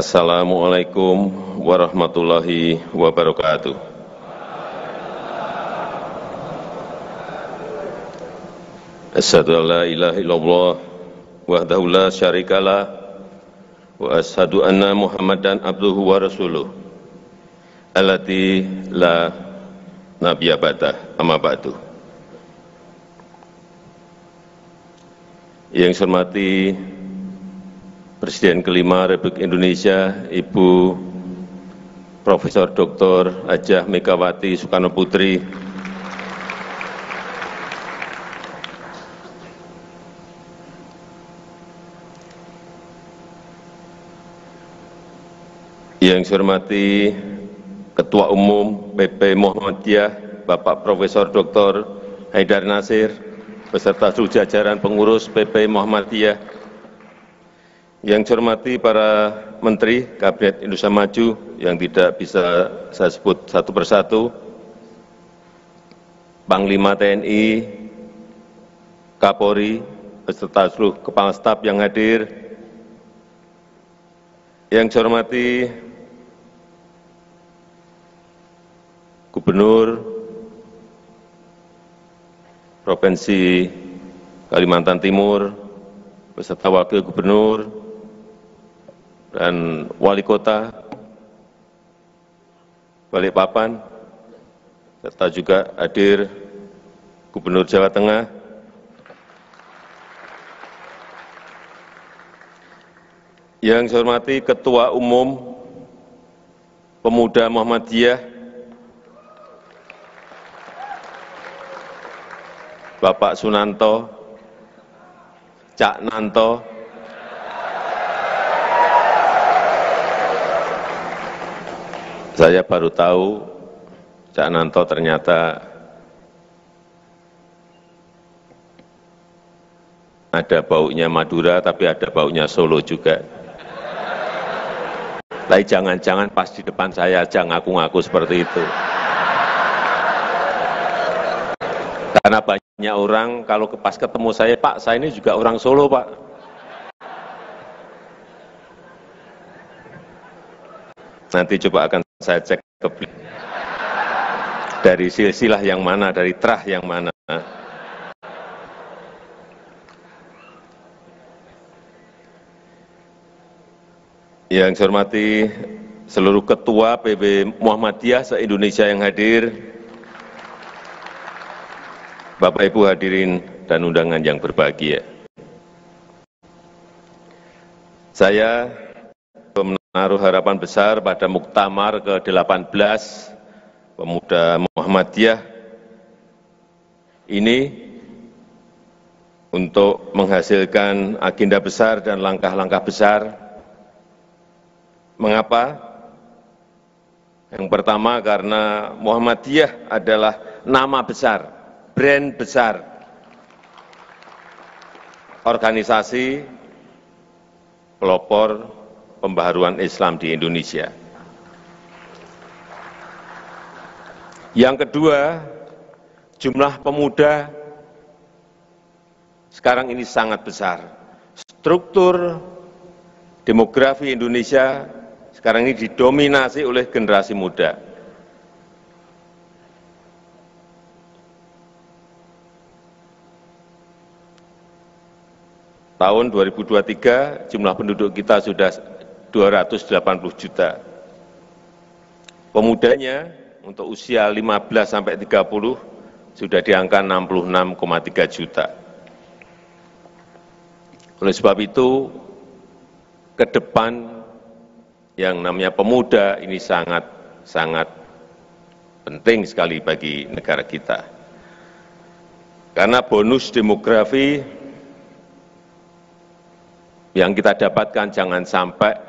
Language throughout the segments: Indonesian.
Assalamualaikum warahmatullahi wabarakatuh. Asyhadu an la ilaha illallah wahdahu la syarikalah wa asyhadu anna Muhammadan abduhu wa rasuluh allati la nabiyya ba'dah amma ba'du. Yang saya hormati Presiden kelima Republik Indonesia, Ibu Profesor Dr. Hajah Megawati Soekarno Putri, yang saya hormati Ketua Umum PP Muhammadiyah, Bapak Profesor Dr. Haidar Nasir, beserta seluruh jajaran pengurus PP Muhammadiyah, yang saya hormati para Menteri Kabinet Indonesia Maju yang tidak bisa saya sebut satu persatu, Panglima TNI, Kapolri, beserta seluruh Kepala Staf yang hadir, yang saya hormati Gubernur Provinsi Kalimantan Timur, beserta Wakil Gubernur, dan Wali Kota Balikpapan, serta juga hadir Gubernur Jawa Tengah, yang saya hormati Ketua Umum Pemuda Muhammadiyah, Bapak Sunanto, Cak Nanto, saya baru tahu Cak Nanto ternyata ada baunya Madura, tapi ada baunya Solo juga. Tapi jangan-jangan pas di depan saya aja ngaku-ngaku seperti itu. Karena banyak orang kalau pas ketemu saya, Pak, saya ini juga orang Solo, Pak. Nanti coba akan saya cek dari silsilah yang mana, dari terah yang mana. Yang saya hormati seluruh ketua PB Muhammadiyah se-Indonesia yang hadir, Bapak Ibu hadirin dan undangan yang berbahagia. Saya menaruh harapan besar pada Muktamar ke-18 Pemuda Muhammadiyah ini untuk menghasilkan agenda besar dan langkah-langkah besar. Mengapa? Yang pertama karena Muhammadiyah adalah nama besar, brand besar, organisasi pelopor pembaharuan Islam di Indonesia. Yang kedua, jumlah pemuda sekarang ini sangat besar. Struktur demografi Indonesia sekarang ini didominasi oleh generasi muda. Tahun 2023 jumlah penduduk kita sudah 280 juta. Pemudanya untuk usia 15 sampai 30 sudah di angka 66,3 juta. Oleh sebab itu, ke depan yang namanya pemuda ini sangat penting sekali bagi negara kita. Karena bonus demografi yang kita dapatkan jangan sampai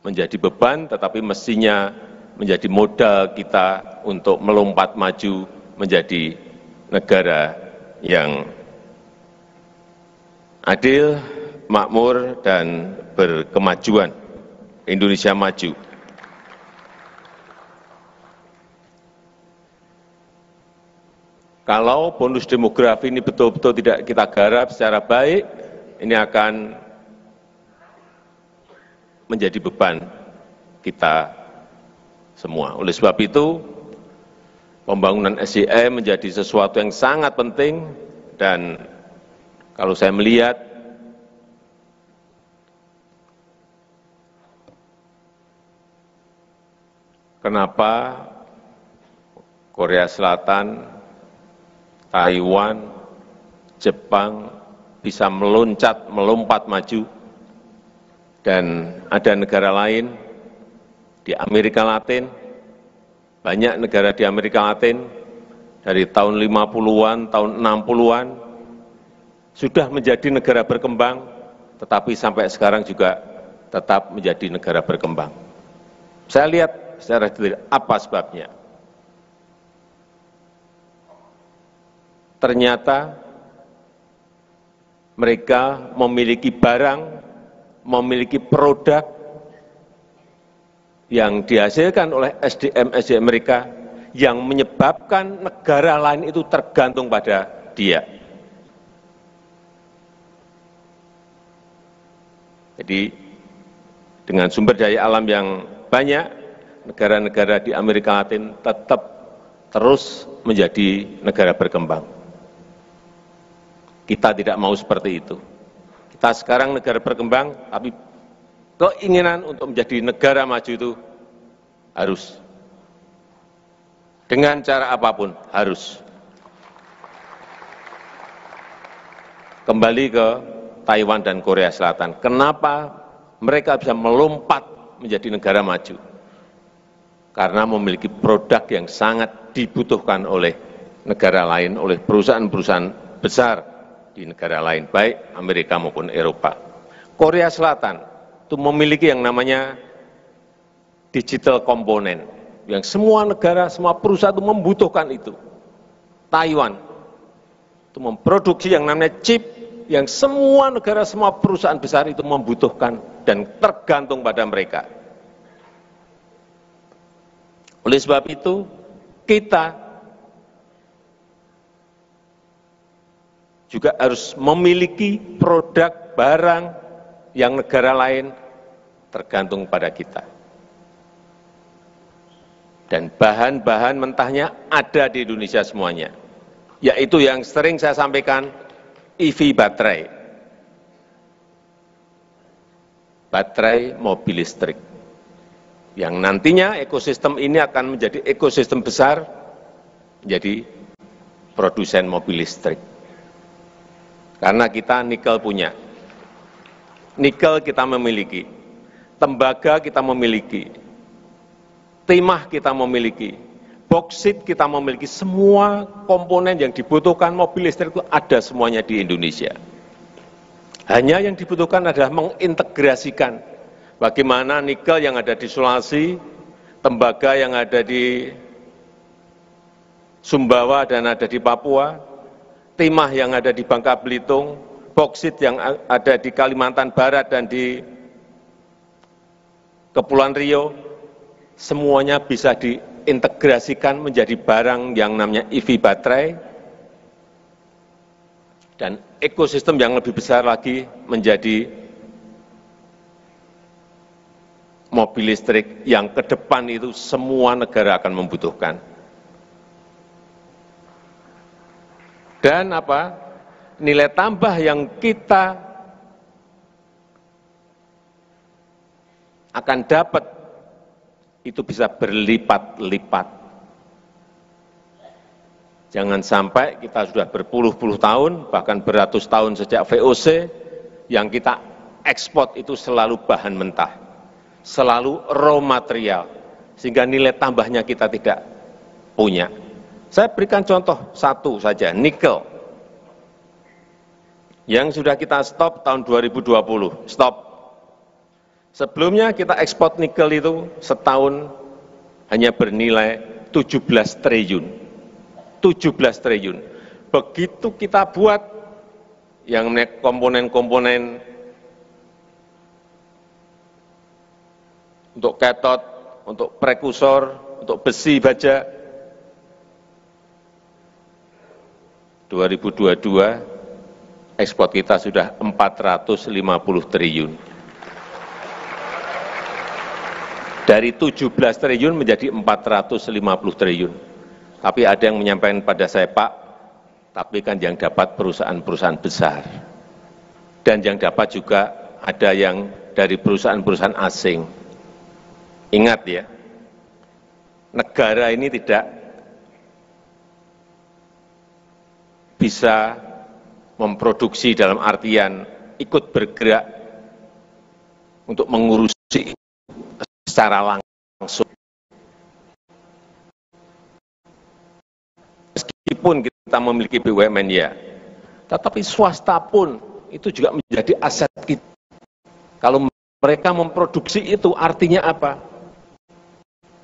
menjadi beban, tetapi mestinya menjadi modal kita untuk melompat maju menjadi negara yang adil, makmur, dan berkemajuan. Indonesia maju. Kalau bonus demografi ini betul-betul tidak kita garap secara baik, ini akan menjadi beban kita semua. Oleh sebab itu, pembangunan SDM menjadi sesuatu yang sangat penting, dan kalau saya melihat kenapa Korea Selatan, Taiwan, Jepang bisa melompat maju, dan ada negara lain di Amerika Latin, banyak negara di Amerika Latin dari tahun 50-an, tahun 60-an, sudah menjadi negara berkembang, tetapi sampai sekarang juga tetap menjadi negara berkembang. Saya lihat secara detail apa sebabnya. Ternyata mereka memiliki barang, memiliki produk yang dihasilkan oleh SDM mereka, yang menyebabkan negara lain itu tergantung pada dia. Jadi dengan sumber daya alam yang banyak, negara-negara di Amerika Latin tetap terus menjadi negara berkembang. Kita tidak mau seperti itu. Kita sekarang negara berkembang, tapi keinginan untuk menjadi negara maju itu harus. Dengan cara apapun, harus. Kembali ke Taiwan dan Korea Selatan. Kenapa mereka bisa melompat menjadi negara maju? Karena memiliki produk yang sangat dibutuhkan oleh negara lain, oleh perusahaan-perusahaan besar di negara lain, baik Amerika maupun Eropa. Korea Selatan itu memiliki yang namanya digital komponen, yang semua negara, semua perusahaan itu membutuhkan itu. Taiwan itu memproduksi yang namanya chip, yang semua negara, semua perusahaan besar itu membutuhkan dan tergantung pada mereka. Oleh sebab itu, kita juga harus memiliki produk barang yang negara lain tergantung pada kita. Dan bahan-bahan mentahnya ada di Indonesia semuanya, yaitu yang sering saya sampaikan, EV baterai, baterai mobil listrik, yang nantinya ekosistem ini akan menjadi ekosistem besar, menjadi produsen mobil listrik. Karena kita nikel punya, nikel kita memiliki, tembaga kita memiliki, timah kita memiliki, boksit kita memiliki, semua komponen yang dibutuhkan mobil listrik itu ada semuanya di Indonesia. Hanya yang dibutuhkan adalah mengintegrasikan bagaimana nikel yang ada di Sulawesi, tembaga yang ada di Sumbawa dan ada di Papua, timah yang ada di Bangka Belitung, boksit yang ada di Kalimantan Barat dan di Kepulauan Riau, semuanya bisa diintegrasikan menjadi barang yang namanya EV baterai, dan ekosistem yang lebih besar lagi menjadi mobil listrik yang ke depan itu semua negara akan membutuhkan. Dan apa? Nilai tambah yang kita akan dapat itu bisa berlipat-lipat. Jangan sampai kita sudah berpuluh-puluh tahun, bahkan beratus tahun sejak VOC, yang kita ekspor itu selalu bahan mentah, selalu raw material, sehingga nilai tambahnya kita tidak punya. Saya berikan contoh satu saja, nikel, yang sudah kita stop tahun 2020, stop. Sebelumnya kita ekspor nikel itu setahun hanya bernilai 17 triliun. 17 triliun. Begitu kita buat yang komponen-komponen untuk katot, untuk prekursor, untuk besi baja, 2022 ekspor kita sudah 450 triliun. Dari 17 triliun menjadi 450 triliun. Tapi ada yang menyampaikan pada saya, Pak, tapi kan yang dapat perusahaan-perusahaan besar. Dan yang dapat juga ada yang dari perusahaan-perusahaan asing. Ingat ya, negara ini tidak bisa memproduksi dalam artian ikut bergerak untuk mengurusi secara langsung. Meskipun kita memiliki BUMN ya, tetapi swasta pun itu juga menjadi aset kita. Kalau mereka memproduksi itu artinya apa?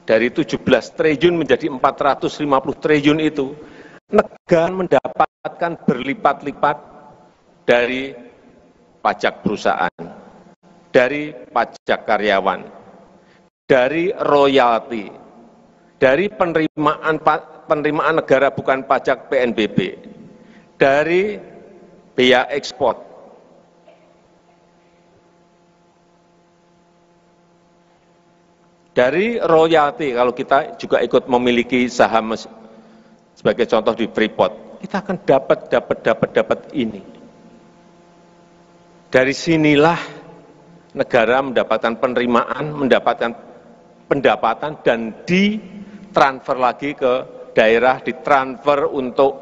Dari 17 triliun menjadi 450 triliun itu, negara mendapatkan berlipat-lipat dari pajak perusahaan, dari pajak karyawan, dari royalti, dari penerimaan negara bukan pajak PNBP, dari biaya ekspor, dari royalti. Kalau kita juga ikut memiliki saham sebagai contoh di Freeport, kita akan dapat ini. Dari sinilah negara mendapatkan penerimaan, mendapatkan pendapatan, dan ditransfer lagi ke daerah, ditransfer untuk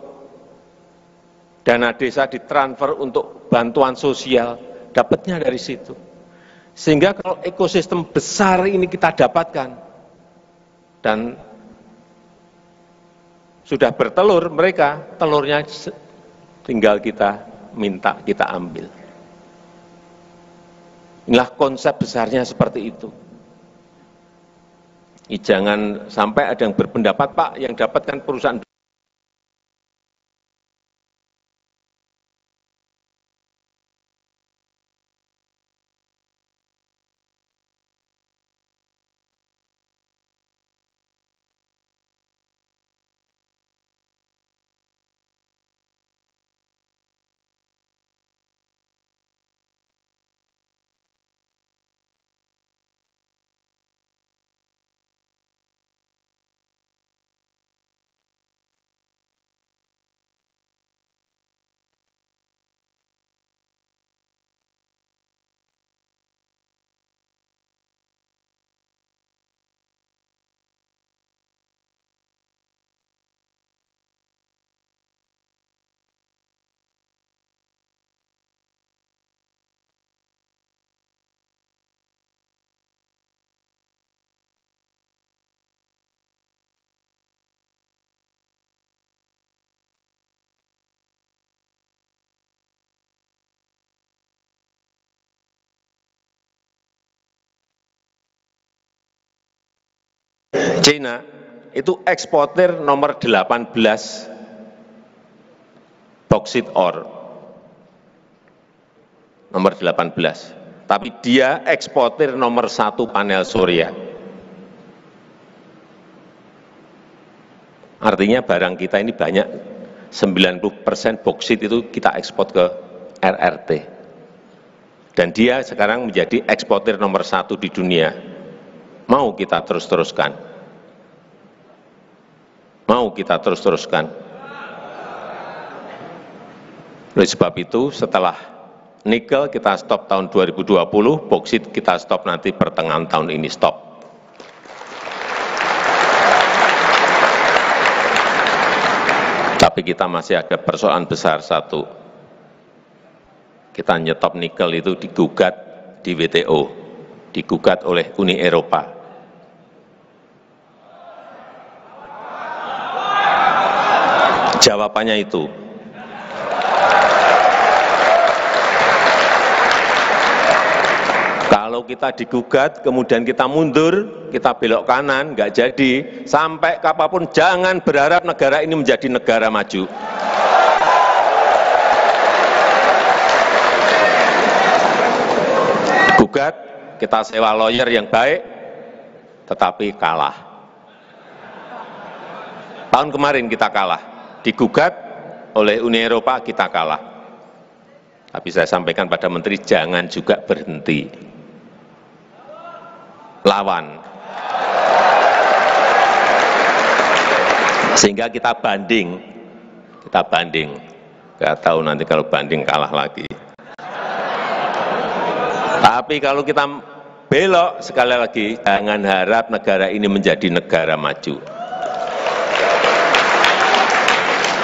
dana desa, ditransfer untuk bantuan sosial, dapatnya dari situ. Sehingga kalau ekosistem besar ini kita dapatkan, dan sudah bertelur mereka, telurnya tinggal kita minta, kita ambil. Inilah konsep besarnya seperti itu. Jangan sampai ada yang berpendapat, Pak, yang dapatkan perusahaan China itu eksportir nomor 18 bauxite ore, nomor 18. Tapi dia eksportir nomor 1 panel surya. Artinya barang kita ini banyak, 90% boksit itu kita ekspor ke RRT. Dan dia sekarang menjadi eksportir nomor 1 di dunia. Mau kita terus-teruskan? Mau kita terus-teruskan? Oleh sebab itu, setelah nikel kita stop tahun 2020, boksit kita stop nanti pertengahan tahun ini stop. Tapi kita masih ada persoalan besar satu. Kita nyetop nikel itu digugat di WTO, digugat oleh Uni Eropa. Jawabannya itu, kalau kita digugat, kemudian kita mundur, kita belok kanan, nggak jadi, sampai kapanpun jangan berharap negara ini menjadi negara maju. Gugat, kita sewa lawyer yang baik, tetapi kalah. Tahun kemarin kita kalah. Digugat oleh Uni Eropa, kita kalah. Tapi saya sampaikan pada Menteri, jangan juga berhenti. Lawan. Sehingga kita banding, nggak tahu nanti kalau banding kalah lagi. Tapi kalau kita belok, sekali lagi, jangan harap negara ini menjadi negara maju.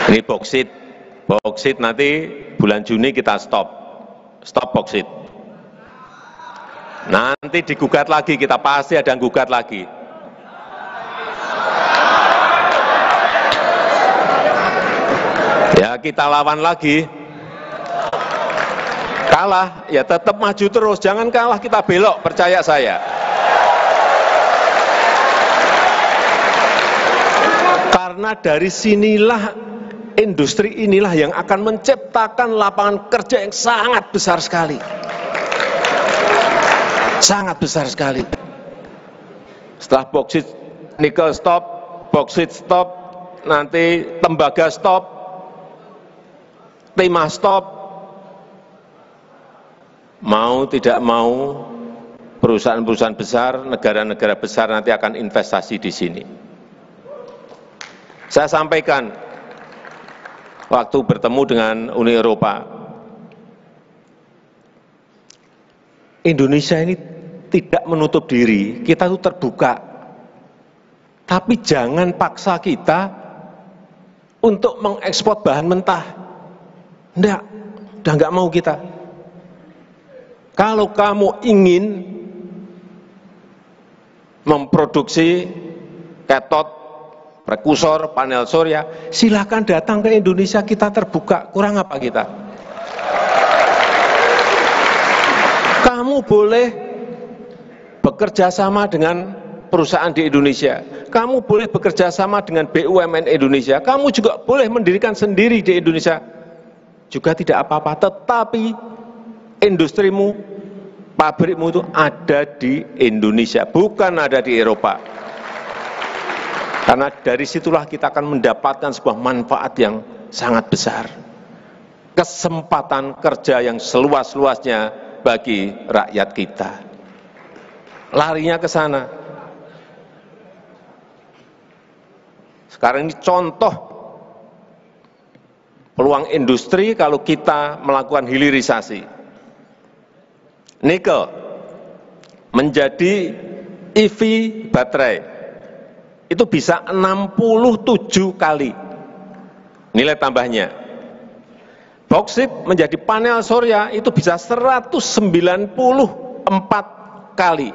Ini boksit nanti bulan Juni kita stop boksit. Nanti digugat lagi, kita pasti ada yang gugat lagi. Ya kita lawan lagi. Kalah, ya tetap maju terus, jangan kalah kita belok, percaya saya. Karena dari sinilah, industri inilah yang akan menciptakan lapangan kerja yang sangat besar sekali. Sangat besar sekali. Setelah boksit, nikel stop, boksit stop, nanti tembaga stop, timah stop. Mau tidak mau, perusahaan-perusahaan besar, negara-negara besar nanti akan investasi di sini. Saya sampaikan waktu bertemu dengan Uni Eropa, Indonesia ini tidak menutup diri, kita itu terbuka. Tapi jangan paksa kita untuk mengekspor bahan mentah. Enggak, udah enggak mau kita. Kalau kamu ingin memproduksi katot, prekursor, panel surya, silakan datang ke Indonesia, kita terbuka. Kurang apa kita? Kamu boleh bekerja sama dengan perusahaan di Indonesia. Kamu boleh bekerja sama dengan BUMN Indonesia. Kamu juga boleh mendirikan sendiri di Indonesia. Juga tidak apa-apa, tetapi industrimu, pabrikmu itu ada di Indonesia, bukan ada di Eropa. Karena dari situlah kita akan mendapatkan sebuah manfaat yang sangat besar. Kesempatan kerja yang seluas-luasnya bagi rakyat kita. Larinya ke sana. Sekarang ini contoh peluang industri kalau kita melakukan hilirisasi. Nikel menjadi EV baterai itu bisa 67 kali nilai tambahnya. Boksit menjadi panel surya itu bisa 194 kali.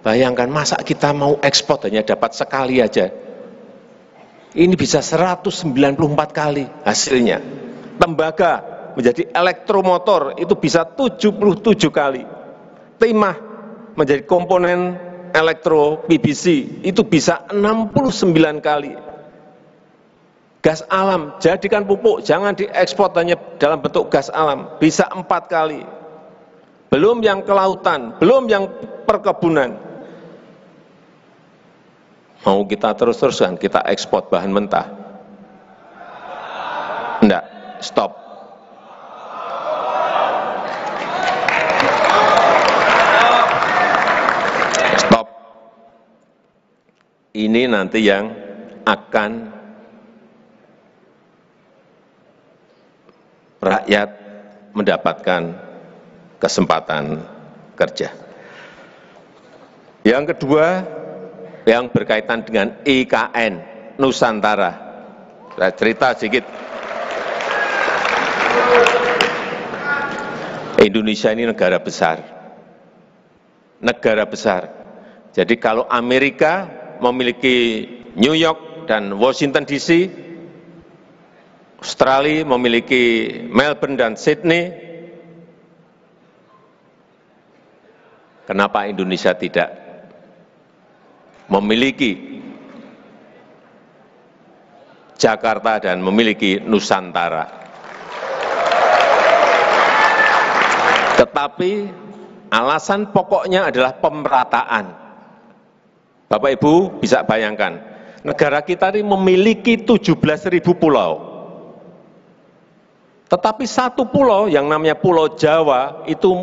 Bayangkan, masa kita mau ekspor hanya dapat sekali aja. Ini bisa 194 kali hasilnya. Tembaga menjadi elektromotor itu bisa 77 kali. Timah menjadi komponen elektro PVC itu bisa 69 kali. Gas alam, jadikan pupuk, jangan diekspor hanya dalam bentuk gas alam, bisa 4 kali. Belum yang kelautan, belum yang perkebunan. Mau kita terus-terusan kita ekspor bahan mentah? Enggak, stop. Ini nanti yang akan rakyat mendapatkan kesempatan kerja. Yang kedua, yang berkaitan dengan IKN Nusantara. Saya cerita sedikit. Indonesia ini negara besar. Negara besar. Jadi kalau Amerika memiliki New York dan Washington DC, Australia memiliki Melbourne dan Sydney, kenapa Indonesia tidak memiliki Jakarta dan memiliki Nusantara? Tetapi alasan pokoknya adalah pemerataan. Bapak Ibu bisa bayangkan, negara kita ini memiliki 17.000 pulau. Tetapi satu pulau yang namanya Pulau Jawa itu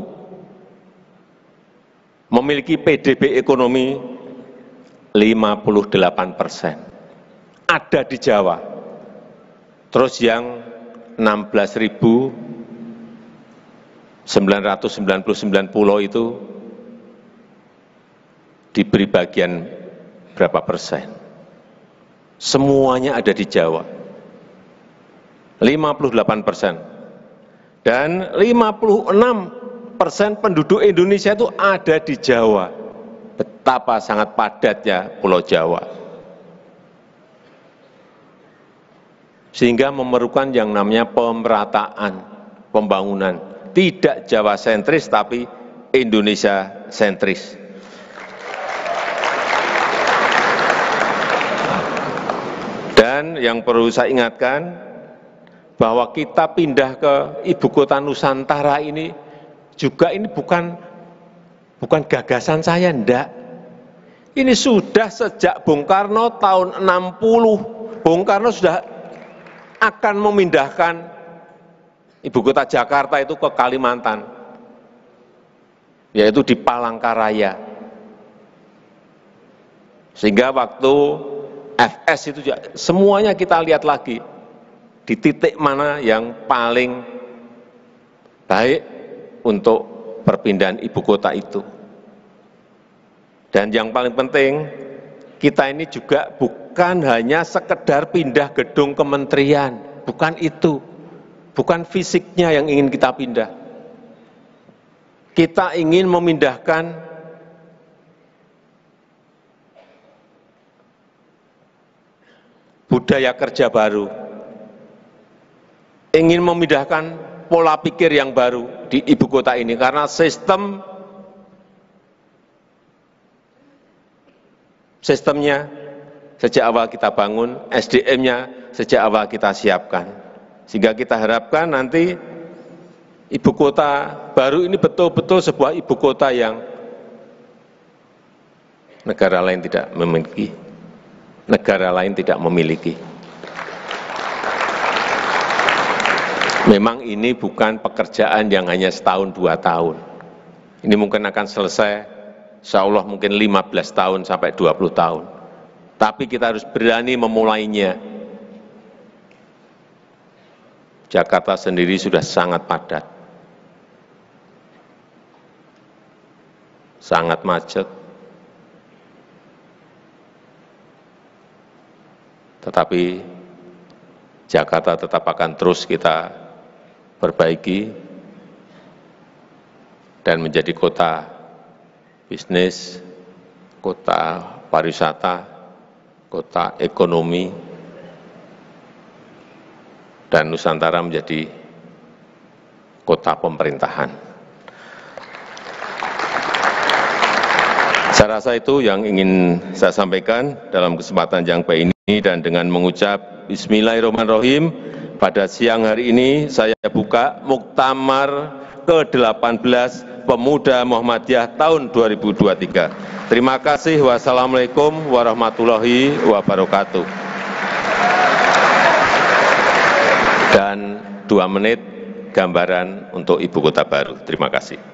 memiliki PDB ekonomi 58%. ada di Jawa. Terus yang 16.999 pulau itu diberi bagian berapa persen? Semuanya ada di Jawa. 58%. Dan 56% penduduk Indonesia itu ada di Jawa. Betapa sangat padatnya Pulau Jawa. Sehingga memerlukan yang namanya pemerataan, pembangunan. Tidak Jawa sentris, tapi Indonesia sentris. Dan yang perlu saya ingatkan, bahwa kita pindah ke ibu kota Nusantara ini, juga ini bukan gagasan saya, enggak. Ini sudah sejak Bung Karno tahun 60, Bung Karno sudah akan memindahkan ibu kota Jakarta itu ke Kalimantan, yaitu di Palangkaraya. Sehingga waktu FS itu juga, semuanya kita lihat lagi di titik mana yang paling baik untuk perpindahan ibu kota itu. Dan yang paling penting, kita ini juga bukan hanya sekedar pindah gedung kementerian, bukan itu, bukan fisiknya yang ingin kita pindah. Kita ingin memindahkan budaya kerja baru, ingin memindahkan pola pikir yang baru di ibu kota ini, karena sistemnya sejak awal kita bangun, SDM-nya sejak awal kita siapkan, sehingga kita harapkan nanti ibu kota baru ini betul-betul sebuah ibu kota yang negara lain tidak memiliki. Negara lain tidak memiliki. Memang ini bukan pekerjaan yang hanya setahun, 2 tahun. Ini mungkin akan selesai, insya Allah mungkin 15 tahun sampai 20 tahun. Tapi kita harus berani memulainya. Jakarta sendiri sudah sangat padat, sangat macet. Tetapi Jakarta tetap akan terus kita perbaiki dan menjadi kota bisnis, kota pariwisata, kota ekonomi, dan Nusantara menjadi kota pemerintahan. Saya rasa itu yang ingin saya sampaikan dalam kesempatan yang baik ini, dan dengan mengucap Bismillahirrahmanirrahim, pada siang hari ini saya buka Muktamar ke-18 Pemuda Muhammadiyah tahun 2023. Terima kasih. Wassalamualaikum warahmatullahi wabarakatuh. Dan 2 menit gambaran untuk ibu kota baru. Terima kasih.